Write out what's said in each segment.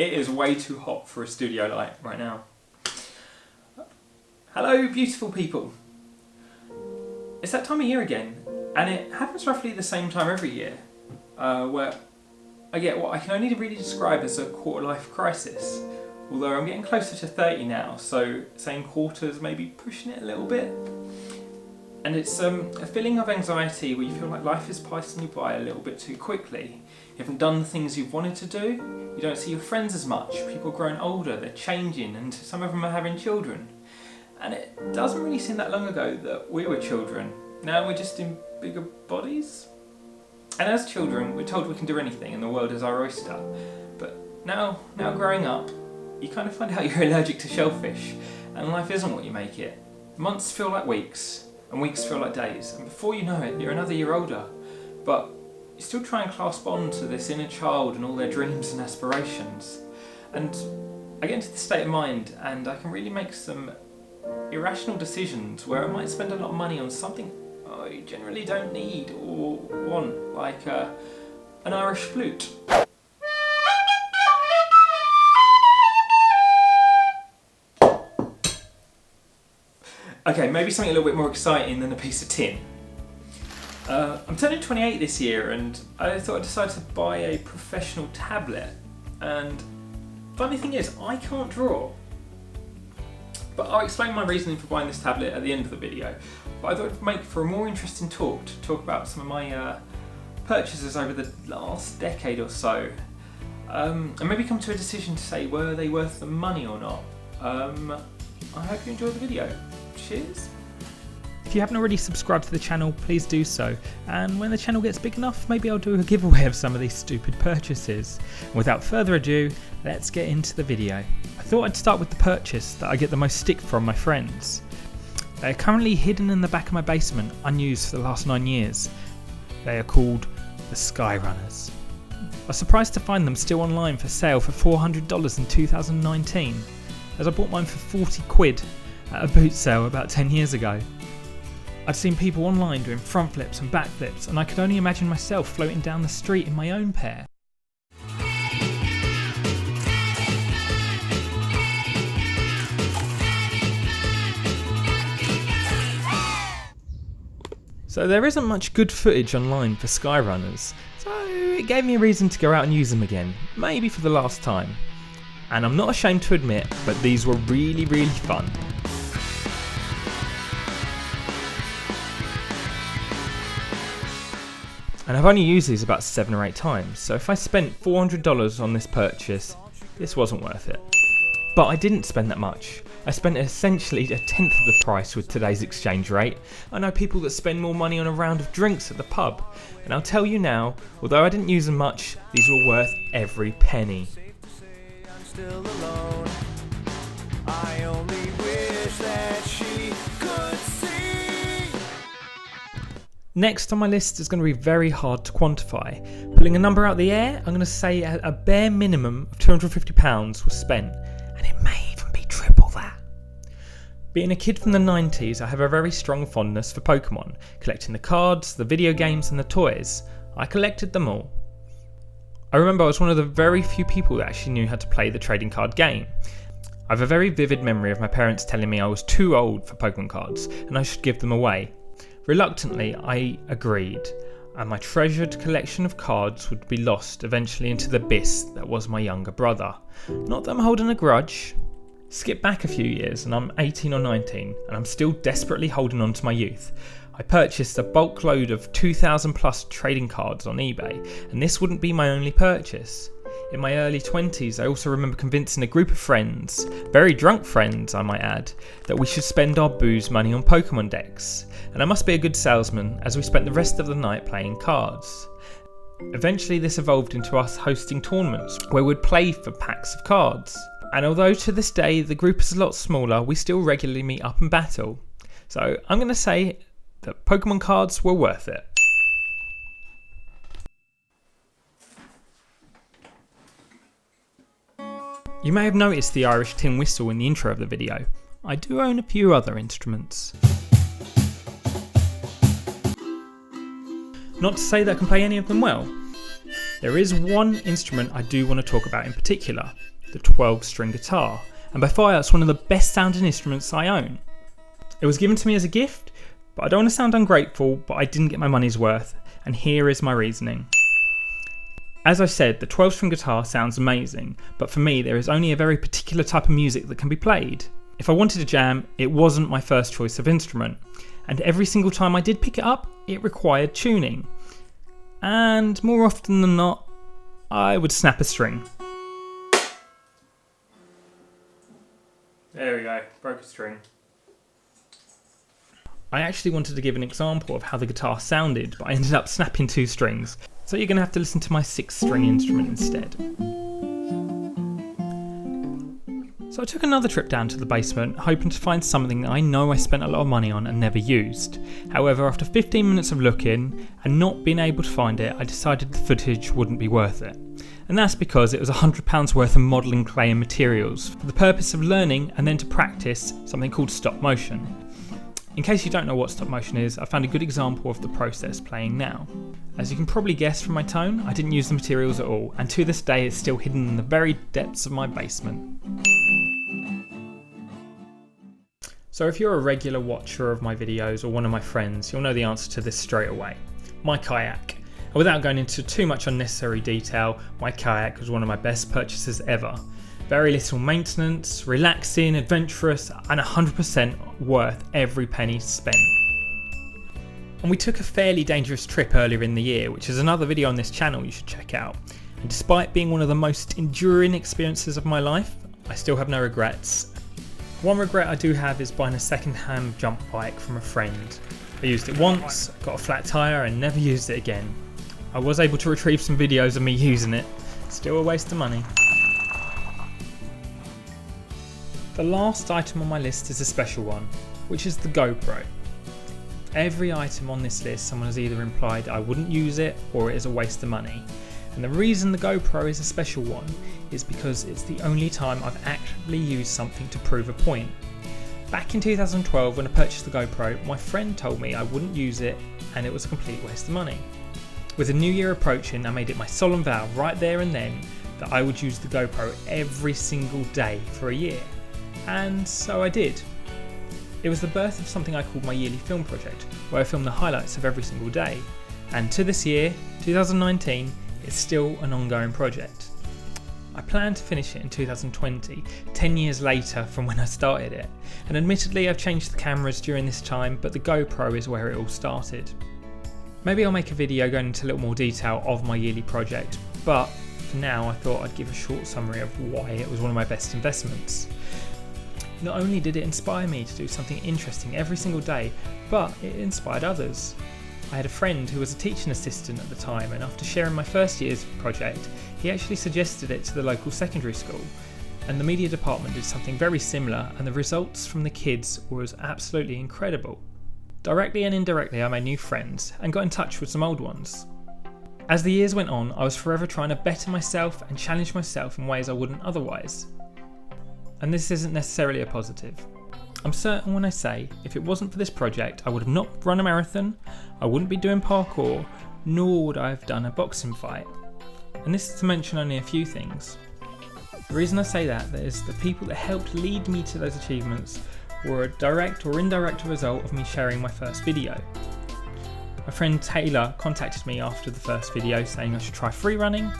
It is way too hot for a studio light right now. Hello beautiful people. It's that time of year again, and it happens roughly the same time every year, where I get what I can only really describe as a quarter-life crisis. Although I'm getting closer to 30 now, so saying quarters may be pushing it a little bit. And it's a feeling of anxiety where you feel like life is passing you by a little bit too quickly. You haven't done the things you've wanted to do, you don't see your friends as much, people are growing older, they're changing, and some of them are having children. And it doesn't really seem that long ago that we were children. Now we're just in bigger bodies. And as children, we're told we can do anything and the world is our oyster. But now growing up, you kind of find out you're allergic to shellfish, and life isn't what you make it. Months feel like weeks, and weeks feel like days, and before you know it, you're another year older. But you still try and clasp on to this inner child and all their dreams and aspirations. And I get into this state of mind, and I can really make some irrational decisions where I might spend a lot of money on something I generally don't need or want, like an Irish flute. Okay, maybe something a little bit more exciting than a piece of tin. I'm turning 28 this year, and I thought I'd decide to buy a professional tablet. And funny thing is, I can't draw. But I'll explain my reasoning for buying this tablet at the end of the video. But I thought it would make for a more interesting talk to talk about some of my purchases over the last decade or so. And maybe come to a decision to say, were they worth the money or not? I hope you enjoyed the video. Cheers. If you haven't already subscribed to the channel, please do so, and when the channel gets big enough, maybe I'll do a giveaway of some of these stupid purchases. And without further ado, let's get into the video. I thought I'd start with the purchase that I get the most stick from my friends. They are currently hidden in the back of my basement, unused for the last 9 years. They are called the Skyrunners. I was surprised to find them still online for sale for $400 in 2019, as I bought mine for 40 quid at a boot sale about 10 years ago. I'd seen people online doing front flips and back flips, and I could only imagine myself floating down the street in my own pair. So there isn't much good footage online for Skyrunners, so it gave me a reason to go out and use them again, maybe for the last time. And I'm not ashamed to admit, but these were really fun. And I've only used these about 7 or 8 times, so if I spent $400 on this purchase, this wasn't worth it. But I didn't spend that much. I spent essentially a tenth of the price with today's exchange rate. I know people that spend more money on a round of drinks at the pub, and I'll tell you now, although I didn't use them much, these were worth every penny. Still alone. I only wish that she could see. Next on my list is going to be very hard to quantify. Pulling a number out of the air, I'm going to say a bare minimum of £250 was spent, and it may even be triple that. Being a kid from the 90s, I have a very strong fondness for Pokémon, collecting the cards, the video games and the toys. I collected them all. I remember I was one of the very few people that actually knew how to play the trading card game. I have a very vivid memory of my parents telling me I was too old for Pokemon cards and I should give them away. Reluctantly, I agreed, and my treasured collection of cards would be lost eventually into the abyss that was my younger brother. Not that I'm holding a grudge. Skip back a few years and I'm 18 or 19 and I'm still desperately holding on to my youth. I purchased a bulk load of 2,000 plus trading cards on eBay, and this wouldn't be my only purchase. In my early 20s, I also remember convincing a group of friends, very drunk friends I might add, that we should spend our booze money on Pokemon decks. And I must be a good salesman, as we spent the rest of the night playing cards. Eventually this evolved into us hosting tournaments, where we'd play for packs of cards. And although to this day the group is a lot smaller, we still regularly meet up and battle. So I'm going to say that Pokemon cards were worth it. You may have noticed the Irish tin whistle in the intro of the video. I do own a few other instruments. Not to say that I can play any of them well. There is one instrument I do want to talk about in particular, the 12-string guitar, and by far it's one of the best sounding instruments I own. It was given to me as a gift, but I don't want to sound ungrateful, but I didn't get my money's worth, and here is my reasoning. As I said, the 12-string guitar sounds amazing, but for me there is only a very particular type of music that can be played. If I wanted to jam, it wasn't my first choice of instrument, and every single time I did pick it up, it required tuning. And more often than not, I would snap a string. There we go, broke a string. I actually wanted to give an example of how the guitar sounded, but I ended up snapping 2 strings, so you're going to have to listen to my 6-string instrument instead. So I took another trip down to the basement, hoping to find something that I know I spent a lot of money on and never used. However, after 15 minutes of looking and not being able to find it, I decided the footage wouldn't be worth it. And that's because it was £100 worth of modelling clay and materials for the purpose of learning and then to practice something called stop motion. In case you don't know what stop motion is, I found a good example of the process playing now. As you can probably guess from my tone, I didn't use the materials at all, and to this day it's still hidden in the very depths of my basement. So if you're a regular watcher of my videos or one of my friends, you'll know the answer to this straight away. My kayak. And without going into too much unnecessary detail, my kayak was one of my best purchases ever. Very little maintenance, relaxing, adventurous, and 100% worth every penny spent. And we took a fairly dangerous trip earlier in the year, which is another video on this channel you should check out. And despite being one of the most enduring experiences of my life, I still have no regrets. One regret I do have is buying a second-hand jump bike from a friend. I used it once, got a flat tyre and never used it again. I was able to retrieve some videos of me using it, still a waste of money. The last item on my list is a special one, which is the GoPro. Every item on this list someone has either implied I wouldn't use it or it is a waste of money. And the reason the GoPro is a special one is because it's the only time I've actually used something to prove a point. Back in 2012 when I purchased the GoPro, my friend told me I wouldn't use it and it was a complete waste of money. With the new year approaching, I made it my solemn vow right there and then that I would use the GoPro every single day for a year. And so I did. It was the birth of something I called my yearly film project, where I film the highlights of every single day. And to this year, 2019, it's still an ongoing project. I plan to finish it in 2020, 10 years later from when I started it. And admittedly I've changed the cameras during this time, but the GoPro is where it all started. Maybe I'll make a video going into a little more detail of my yearly project, but for now I thought I'd give a short summary of why it was one of my best investments. Not only did it inspire me to do something interesting every single day, but it inspired others. I had a friend who was a teaching assistant at the time, and after sharing my first year's project, he actually suggested it to the local secondary school. And the media department did something very similar, and the results from the kids was absolutely incredible. Directly and indirectly I made new friends and got in touch with some old ones. As the years went on, I was forever trying to better myself and challenge myself in ways I wouldn't otherwise. And this isn't necessarily a positive. I'm certain when I say, if it wasn't for this project, I would have not run a marathon, I wouldn't be doing parkour, nor would I have done a boxing fight. And this is to mention only a few things. The reason I say that is the people that helped lead me to those achievements were a direct or indirect result of me sharing my first video. My friend Taylor contacted me after the first video saying I should try free running.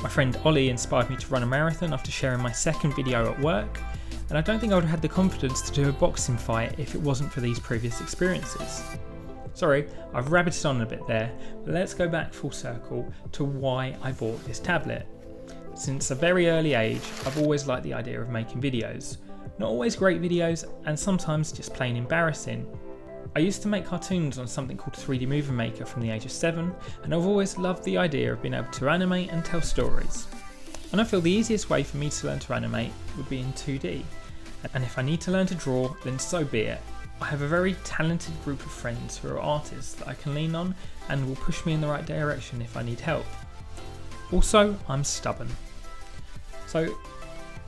My friend Ollie inspired me to run a marathon after sharing my second video at work, and I don't think I would have had the confidence to do a boxing fight if it wasn't for these previous experiences. Sorry, I've rabbited on a bit there, but let's go back full circle to why I bought this tablet. Since a very early age, I've always liked the idea of making videos. Not always great videos, and sometimes just plain embarrassing. I used to make cartoons on something called 3D Movie Maker from the age of 7, and I've always loved the idea of being able to animate and tell stories. And I feel the easiest way for me to learn to animate would be in 2D. And if I need to learn to draw, then so be it. I have a very talented group of friends who are artists that I can lean on and will push me in the right direction if I need help. Also, I'm stubborn. So,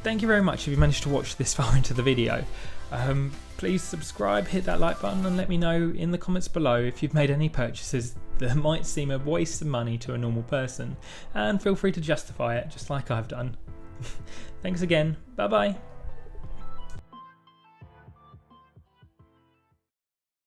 thank you very much if you managed to watch this far into the video. Please subscribe, hit that like button and let me know in the comments below if you've made any purchases that might seem a waste of money to a normal person, and feel free to justify it just like I've done. Thanks again. Bye bye.